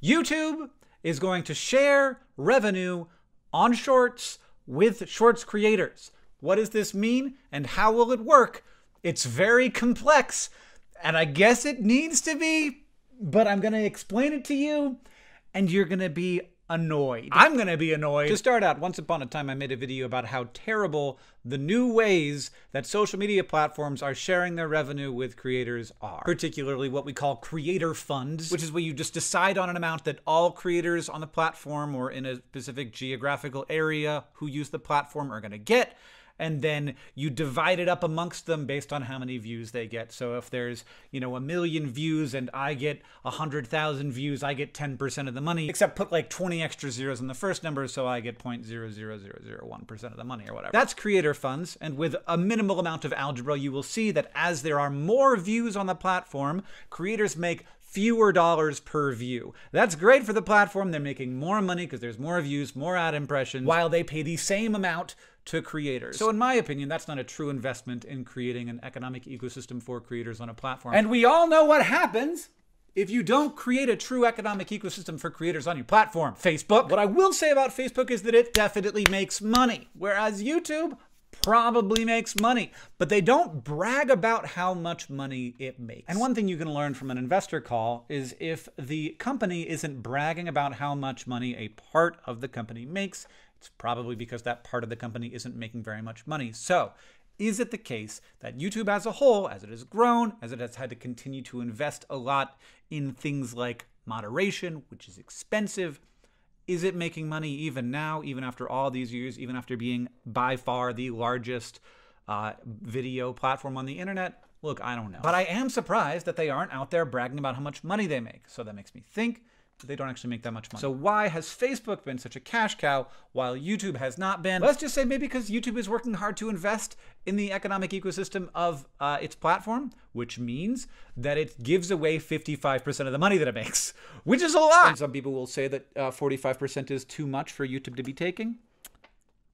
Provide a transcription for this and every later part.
YouTube is going to share revenue on Shorts with Shorts creators. What does this mean and how will it work? It's very complex, and I guess it needs to be, but I'm going to explain it to you, and you're going to be annoyed. I'm going to be annoyed. To start out, once upon a time, I made a video about how terrible the new ways that social media platforms are sharing their revenue with creators are. Particularly what we call creator funds, which is where you just decide on an amount that all creators on the platform or in a specific geographical area who use the platform are going to get. And then you divide it up amongst them based on how many views they get. So if there's, 1 million views and I get 100,000 views, I get 10% of the money, except put like 20 extra zeros in the first number, so I get 0.00001% of the money or whatever. That's creator funds, and with a minimal amount of algebra, you will see that as there are more views on the platform, creators make fewer dollars per view. That's great for the platform. They're making more money because there's more views, more ad impressions, while they pay the same amount to creators. So in my opinion, that's not a true investment in creating an economic ecosystem for creators on a platform. And we all know what happens if you don't create a true economic ecosystem for creators on your platform. Facebook. What I will say about Facebook is that it definitely makes money, whereas YouTube probably makes money, but they don't brag about how much money it makes. And one thing you can learn from an investor call is if the company isn't bragging about how much money a part of the company makes, it's probably because that part of the company isn't making very much money. So, is it the case that YouTube as a whole, as it has grown, as it has had to continue to invest a lot in things like moderation, which is expensive, is it making money even now, even after all these years, even after being by far the largest video platform on the internet? Look, I don't know. But I am surprised that they aren't out there bragging about how much money they make. So that makes me think that they don't actually make that much money. So why has Facebook been such a cash cow while YouTube has not been? Let's just say maybe because YouTube is working hard to invest in the economic ecosystem of its platform, which means that it gives away 55% of the money that it makes, which is a lot. And some people will say that 45% is too much for YouTube to be taking,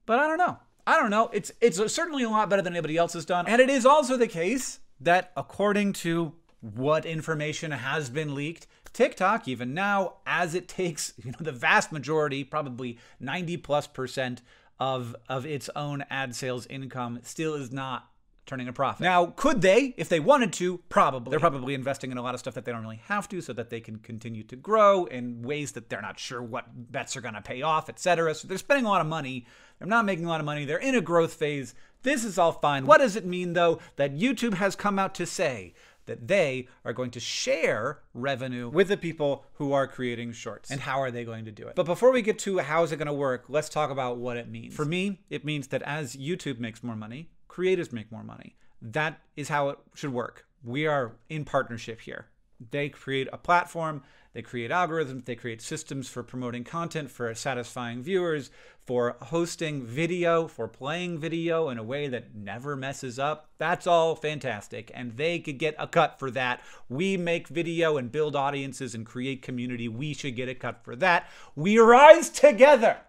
but I don't know. I don't know. It's certainly a lot better than anybody else has done. And it is also the case that according to what information has been leaked, TikTok, even now, as it takes the vast majority, probably 90+% of its own ad sales income, still is not turning a profit. Now, could they, if they wanted to? Probably. They're probably investing in a lot of stuff that they don't really have to so that they can continue to grow in ways that they're not sure what bets are going to pay off, etc. So they're spending a lot of money. They're not making a lot of money. They're in a growth phase. This is all fine. What does it mean, though, that YouTube has come out to say that they are going to share revenue with the people who are creating shorts? And how are they going to do it? But before we get to how is it going to work, let's talk about what it means. For me, it means that as YouTube makes more money, creators make more money. That is how it should work. We are in partnership here. They create a platform, they create algorithms, they create systems for promoting content, for satisfying viewers, for hosting video, for playing video in a way that never messes up. That's all fantastic, and they could get a cut for that. We make video and build audiences and create community. We should get a cut for that. We rise together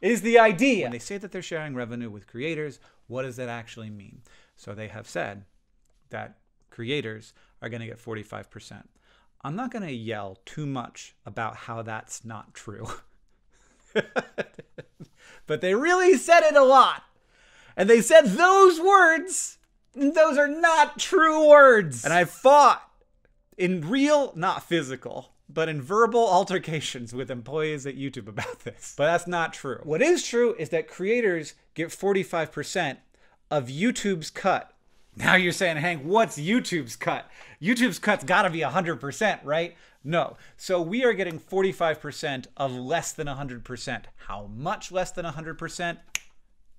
is the idea. When they say that they're sharing revenue with creators, what does that actually mean? So they have said that creators are going to get 45%. I'm not going to yell too much about how that's not true. But they really said it a lot. And they said those words, those are not true words. And I fought in real, not physical, but in verbal altercations with employees at YouTube about this. But that's not true. What is true is that creators get 45% of YouTube's cut. Now you're saying, Hank, what's YouTube's cut? YouTube's cut's gotta be 100%, right? No. So we are getting 45% of less than 100%. How much less than 100%?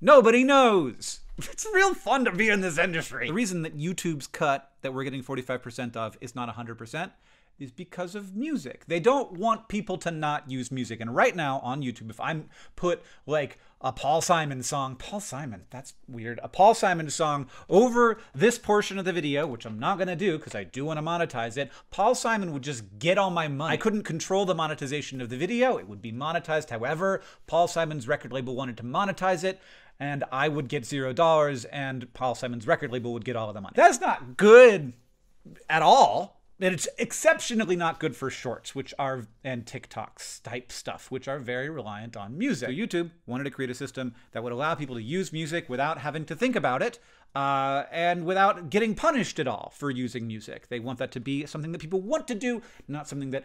Nobody knows. It's real fun to be in this industry. The reason that YouTube's cut that we're getting 45% of is not 100% is because of music. They don't want people to not use music. And right now on YouTube, if I put like a Paul Simon song, Paul Simon, that's weird, a Paul Simon song over this portion of the video, which I'm not gonna do because I do want to monetize it, Paul Simon would just get all my money. I couldn't control the monetization of the video. It would be monetized. However, Paul Simon's record label wanted to monetize it, and I would get $0, and Paul Simon's record label would get all of the money. That's not good at all. And it's exceptionally not good for shorts, and TikToks type stuff, which are very reliant on music. So YouTube wanted to create a system that would allow people to use music without having to think about it, and without getting punished at all for using music. They want that to be something that people want to do, not something that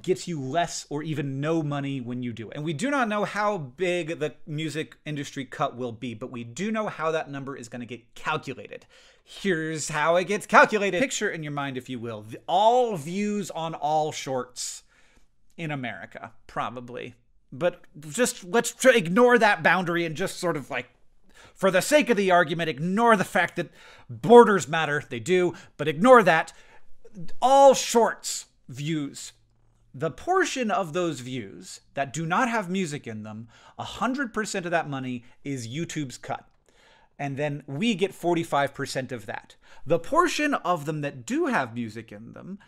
gets you less or even no money when you do it. And we do not know how big the music industry cut will be, but we do know how that number is going to get calculated. Here's how it gets calculated. Picture in your mind, if you will, all views on all shorts in America, probably. But just let's ignore that boundary and just sort of like, for the sake of the argument, ignore the fact that borders matter. They do, but ignore that. All shorts views. The portion of those views that do not have music in them, 100% of that money is YouTube's cut. And then we get 45% of that. The portion of them that do have music in them,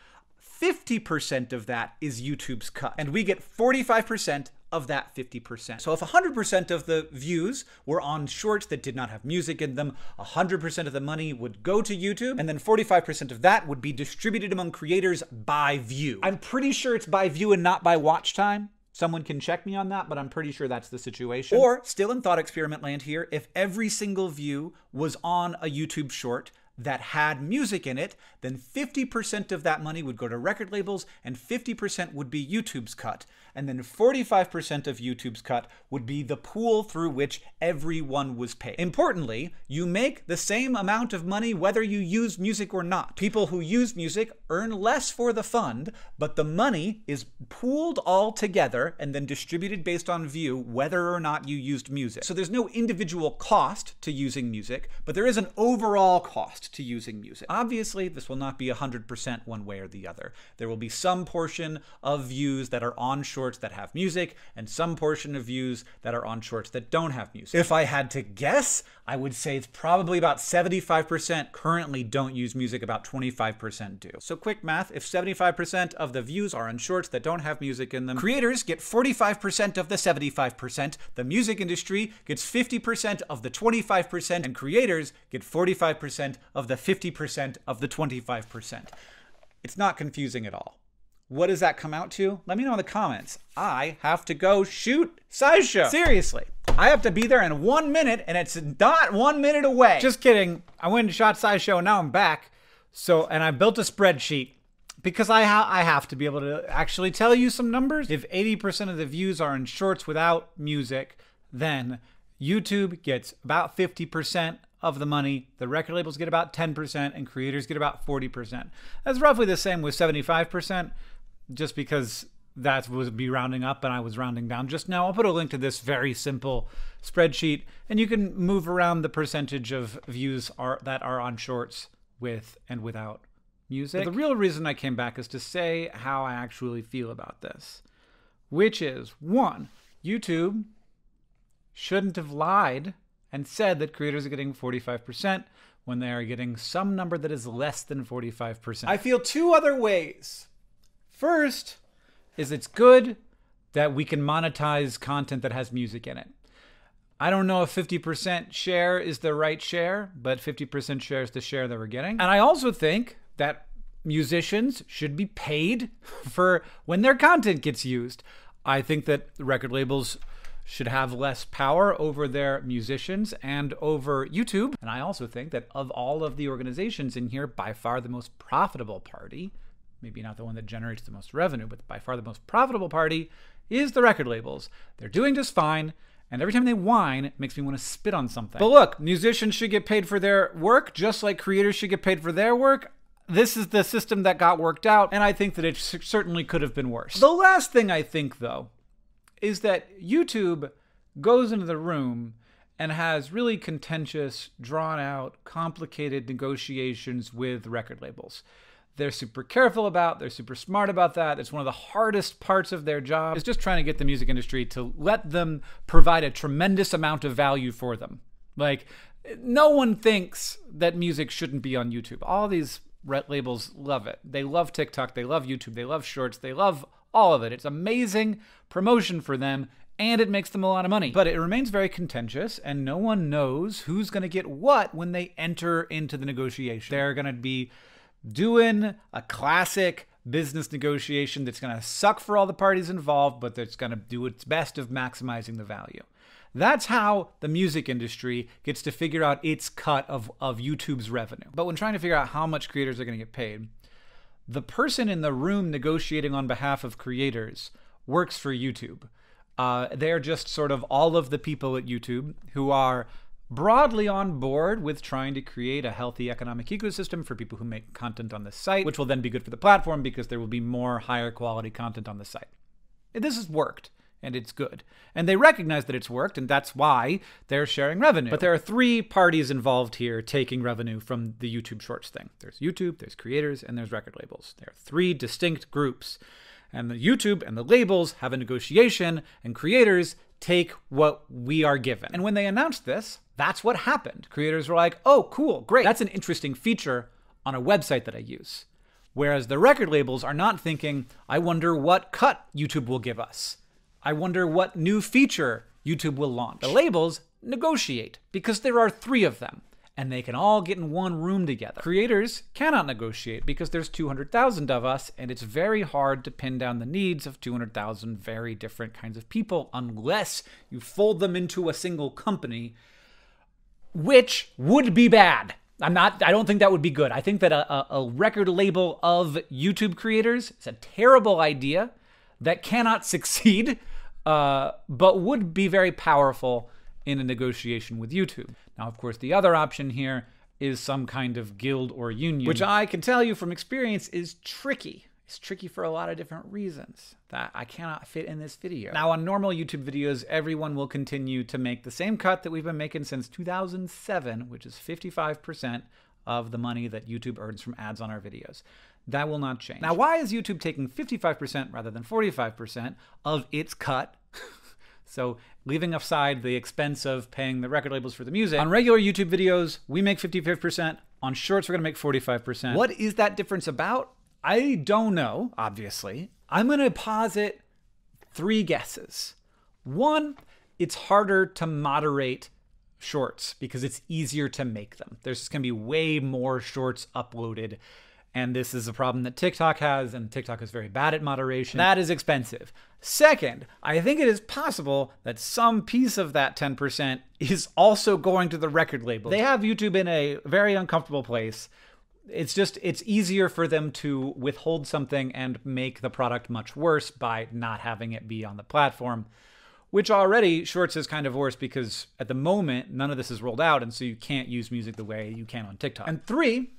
50% of that is YouTube's cut. And we get 45% of that 50%. So if 100% of the views were on shorts that did not have music in them, 100% of the money would go to YouTube, and then 45% of that would be distributed among creators by view. I'm pretty sure it's by view and not by watch time. Someone can check me on that, but I'm pretty sure that's the situation. Or, still in thought experiment land here, if every single view was on a YouTube short that had music in it, then 50% of that money would go to record labels and 50% would be YouTube's cut. And then 45% of YouTube's cut would be the pool through which everyone was paid. Importantly, you make the same amount of money whether you use music or not. People who use music earn less for the fund, but the money is pooled all together and then distributed based on view whether or not you used music. So there's no individual cost to using music, but there is an overall cost to using music. Obviously, this will not be 100% one way or the other. There will be some portion of views that are on shorts that have music and some portion of views that are on shorts that don't have music. If I had to guess, I would say it's probably about 75% currently don't use music, about 25% do. So quick math, if 75% of the views are on shorts that don't have music in them, creators get 45% of the 75%, the music industry gets 50% of the 25%, and creators get 45% of the 50% of the 25%. It's not confusing at all. What does that come out to? Let me know in the comments. I have to go shoot SciShow. Seriously, I have to be there in 1 minute, and it's not 1 minute away. Just kidding. I went and shot SciShow, and now I'm back. And I built a spreadsheet because I have to be able to actually tell you some numbers. If 80% of the views are in shorts without music, then YouTube gets about 50% of the money, the record labels get about 10%, and creators get about 40%. That's roughly the same with 75%, just because that would be rounding up and I was rounding down just now. I'll put a link to this very simple spreadsheet, and you can move around the percentage of views that are on shorts with and without music. But the real reason I came back is to say how I actually feel about this, which is, one, YouTube shouldn't have lied and said that creators are getting 45% when they are getting some number that is less than 45%. I feel two other ways. First is it's good that we can monetize content that has music in it. I don't know if 50% share is the right share, but 50% share is the share that we're getting. And I also think that musicians should be paid for when their content gets used. I think that record labels should have less power over their musicians and over YouTube. And I also think that of all of the organizations in here, by far the most profitable party, maybe not the one that generates the most revenue, but by far the most profitable party is the record labels. They're doing just fine, and every time they whine, it makes me want to spit on something. But look, musicians should get paid for their work, just like creators should get paid for their work. This is the system that got worked out, and I think that it certainly could have been worse. The last thing I think, though, is that YouTube goes into the room and has really contentious, drawn-out, complicated negotiations with record labels. They're super careful about, they're super smart about that. It's one of the hardest parts of their job. It's just trying to get the music industry to let them provide a tremendous amount of value for them. Like, no one thinks that music shouldn't be on YouTube. All these labels love it. They love TikTok, they love YouTube, they love Shorts, they love all of it. It's amazing promotion for them, and it makes them a lot of money. But it remains very contentious, and no one knows who's going to get what when they enter into the negotiation. They're going to be doing a classic business negotiation that's going to suck for all the parties involved, but that's going to do its best of maximizing the value. That's how the music industry gets to figure out its cut of YouTube's revenue. But when trying to figure out how much creators are going to get paid, the person in the room negotiating on behalf of creators works for YouTube. They're just sort of all of the people at YouTube who are broadly on board with trying to create a healthy economic ecosystem for people who make content on the site, which will then be good for the platform because there will be more higher quality content on the site. This has worked, and it's good. And they recognize that it's worked, and that's why they're sharing revenue. But there are three parties involved here taking revenue from the YouTube Shorts thing. There's YouTube, there's creators, and there's record labels. There are three distinct groups. And the YouTube and the labels have a negotiation, and creators take what we are given. And when they announced this, that's what happened. Creators were like, oh, cool, great. That's an interesting feature on a website that I use. Whereas the record labels are not thinking, I wonder what cut YouTube will give us. I wonder what new feature YouTube will launch. The labels negotiate because there are three of them, and they can all get in one room together. Creators cannot negotiate because there's 200,000 of us, and it's very hard to pin down the needs of 200,000 very different kinds of people unless you fold them into a single company, which would be bad. I don't think that would be good. I think that a record label of YouTube creators is a terrible idea that cannot succeed, but would be very powerful in a negotiation with YouTube. Now, of course, the other option here is some kind of guild or union, which I can tell you from experience is tricky. It's tricky for a lot of different reasons that I cannot fit in this video. Now, on normal YouTube videos, everyone will continue to make the same cut that we've been making since 2007, which is 55% of the money that YouTube earns from ads on our videos. That will not change. Now, why is YouTube taking 55% rather than 45% of its cut? So leaving aside the expense of paying the record labels for the music, on regular YouTube videos, we make 55%. On shorts, we're gonna make 45%. What is that difference about? I don't know, obviously. I'm gonna posit three guesses. One, it's harder to moderate shorts because it's easier to make them. There's just gonna be way more shorts uploaded. And this is a problem that TikTok has, and TikTok is very bad at moderation. That is expensive. Second, I think it is possible that some piece of that 10% is also going to the record label. They have YouTube in a very uncomfortable place. It's easier for them to withhold something and make the product much worse by not having it be on the platform, which already Shorts is kind of worse because at the moment, none of this is rolled out, and so you can't use music the way you can on TikTok. And three,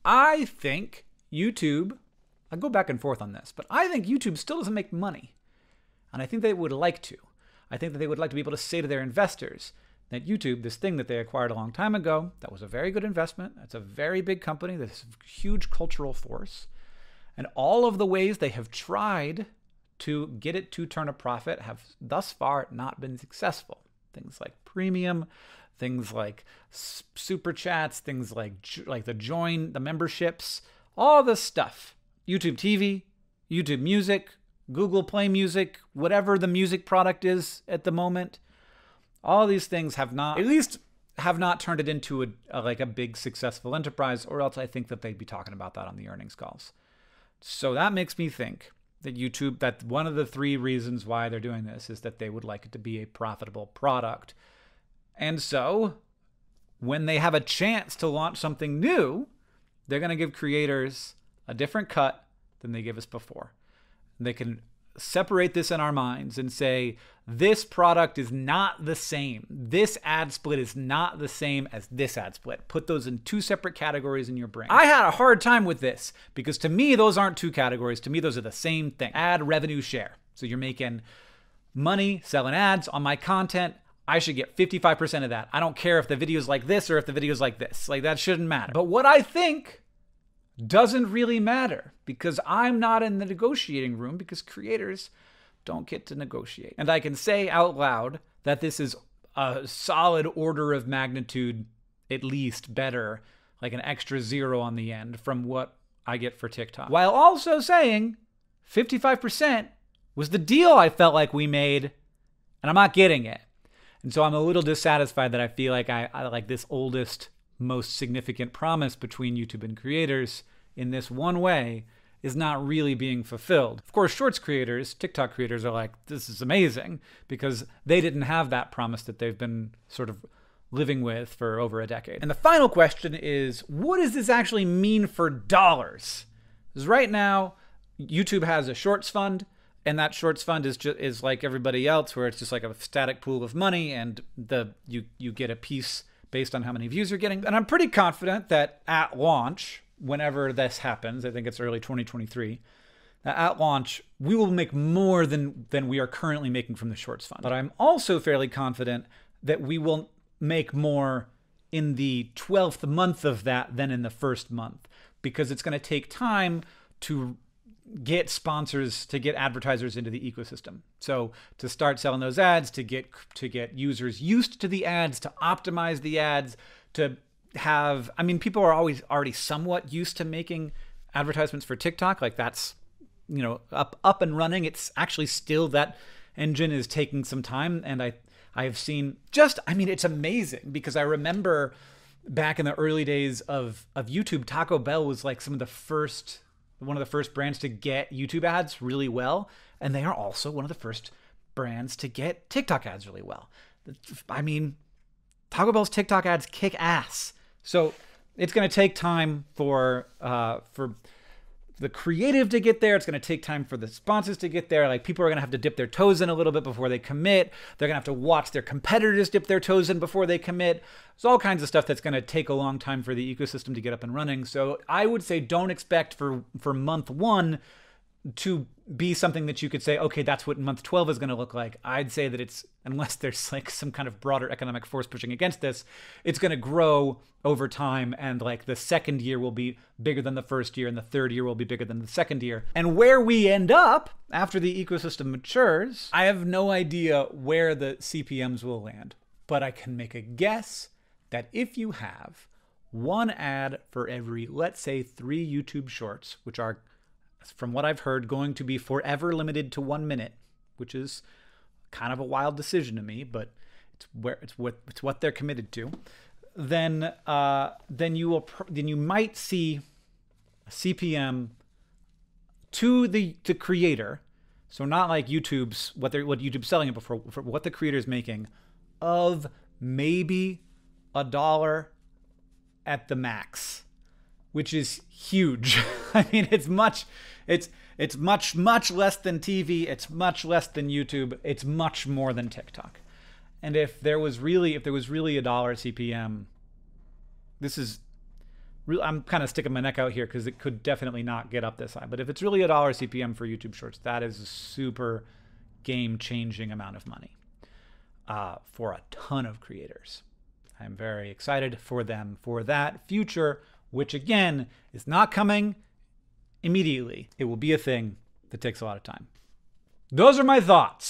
I think YouTube, I go back and forth on this, but I think YouTube still doesn't make money. And I think they would like to. I think that they would like to be able to say to their investors that YouTube, this thing that they acquired a long time ago, that was a very good investment. It's a very big company. That's a huge cultural force. And all of the ways they have tried to get it to turn a profit have thus far not been successful. Things like premium, things like super chats, things like the memberships, all this stuff. YouTube TV, YouTube Music, Google Play Music, whatever the music product is at the moment. All these things have not turned it into a big successful enterprise, or else I think that they'd be talking about that on the earnings calls. So that makes me think that YouTube, that one of the three reasons why they're doing this is that they would like it to be a profitable product. And so when they have a chance to launch something new, they're going to give creators a different cut than they give us before. They can separate this in our minds and say, this product is not the same. This ad split is not the same as this ad split. Put those in two separate categories in your brain. I had a hard time with this because to me, those aren't two categories. To me, those are the same thing. Ad revenue share. So you're making money selling ads on my content. I should get 55% of that. I don't care if the video's like this or if the video's like this. Like, that shouldn't matter. But what I think doesn't really matter because I'm not in the negotiating room because creators don't get to negotiate. And I can say out loud that this is a solid order of magnitude, at least better, like an extra zero on the end from what I get for TikTok. While also saying 55% was the deal I felt like we made, and I'm not getting it. And so I'm a little dissatisfied that I feel like I like this oldest, most significant promise between YouTube and creators in this one way is not really being fulfilled. Of course, Shorts creators, TikTok creators are like, this is amazing, because they didn't have that promise that they've been sort of living with for over a decade. And the final question is, what does this actually mean for dollars? Because right now, YouTube has a Shorts fund, and that Shorts fund is like everybody else, where it's just like a static pool of money, and you get a piece based on how many views you're getting. And I'm pretty confident that at launch, whenever this happens, I think it's early 2023, at launch, we will make more than we are currently making from the Shorts fund. But I'm also fairly confident that we will make more in the 12th month of that than in the first month, because it's going to take time to get sponsors, to get advertisers into the ecosystem. So to start selling those ads, to get users used to the ads, to optimize the ads, to have, I mean, people are already somewhat used to making advertisements for TikTok. Like that's, you know, up and running. It's actually still, that engine is taking some time. And I have seen I mean, it's amazing, because I remember back in the early days of YouTube, Taco Bell was like one of the first brands to get YouTube ads really well. And they are also one of the first brands to get TikTok ads really well. I mean, Taco Bell's TikTok ads kick ass. So it's going to take time for the creative to get there. It's going to take time for the sponsors to get there. Like, people are going to have to dip their toes in a little bit before they commit. They're going to have to watch their competitors dip their toes in before they commit. There's all kinds of stuff that's going to take a long time for the ecosystem to get up and running. So I would say don't expect for month one to be something that you could say, okay, that's what month 12 is going to look like. I'd say that it's, unless there's like some kind of broader economic force pushing against this, it's going to grow over time. And like the second year will be bigger than the first year, and the third year will be bigger than the second year. And where we end up after the ecosystem matures, I have no idea where the CPMs will land, but I can make a guess that if you have one ad for every, let's say, 3 YouTube shorts, which are, from what I've heard, going to be forever limited to 1 minute, which is kind of a wild decision to me, but it's what they're committed to. Then you might see a CPM to the creator, so not like YouTube's what YouTube's selling it for what the creator is making, of maybe $1 at the max, which is huge. I mean, it's much less than TV. It's much less than YouTube. It's much more than TikTok. And if there was really $1 CPM, this is real. I'm kind of sticking my neck out here because it could definitely not get up this high. But if it's really $1 CPM for YouTube Shorts, that is a super game-changing amount of money for a ton of creators. I'm very excited for them for that future, which again is not coming immediately. It will be a thing that takes a lot of time. Those are my thoughts.